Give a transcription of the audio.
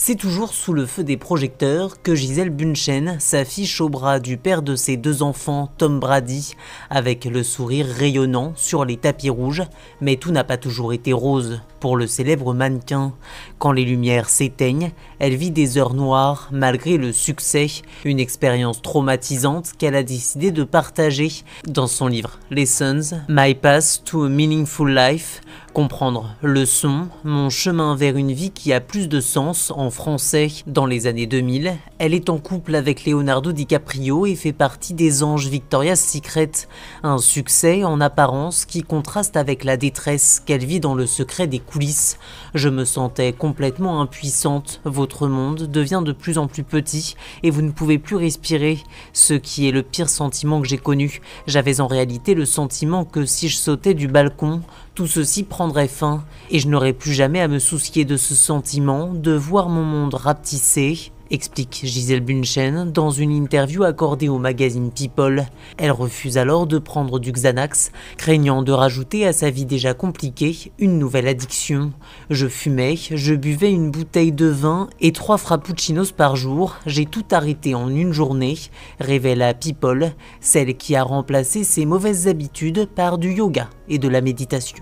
C'est toujours sous le feu des projecteurs que Gisèle Bündchen s'affiche au bras du père de ses deux enfants, Tom Brady, avec le sourire rayonnant sur les tapis rouges, mais tout n'a pas toujours été rose pour le célèbre mannequin. Quand les lumières s'éteignent, elle vit des heures noires malgré le succès, une expérience traumatisante qu'elle a décidé de partager dans son livre Lessons, My Path to a Meaningful Life. Comprendre leçon, mon chemin vers une vie qui a plus de sens en français. Dans les années 2000, elle est en couple avec Leonardo DiCaprio et fait partie des anges Victoria's Secret. Un succès en apparence qui contraste avec la détresse qu'elle vit dans le secret des coulisses. Je me sentais complètement impuissante, votre monde devient de plus en plus petit et vous ne pouvez plus respirer. Ce qui est le pire sentiment que j'ai connu. J'avais en réalité le sentiment que si je sautais du balcon, tout ceci prendrait fin et je n'aurais plus jamais à me soucier de ce sentiment de voir mon monde rapetisser, explique Gisèle Bündchen dans une interview accordée au magazine People. Elle refuse alors de prendre du Xanax, craignant de rajouter à sa vie déjà compliquée une nouvelle addiction. Je fumais, je buvais une bouteille de vin et 3 frappuccinos par jour. J'ai tout arrêté en une journée, révèle à People, celle qui a remplacé ses mauvaises habitudes par du yoga et de la méditation.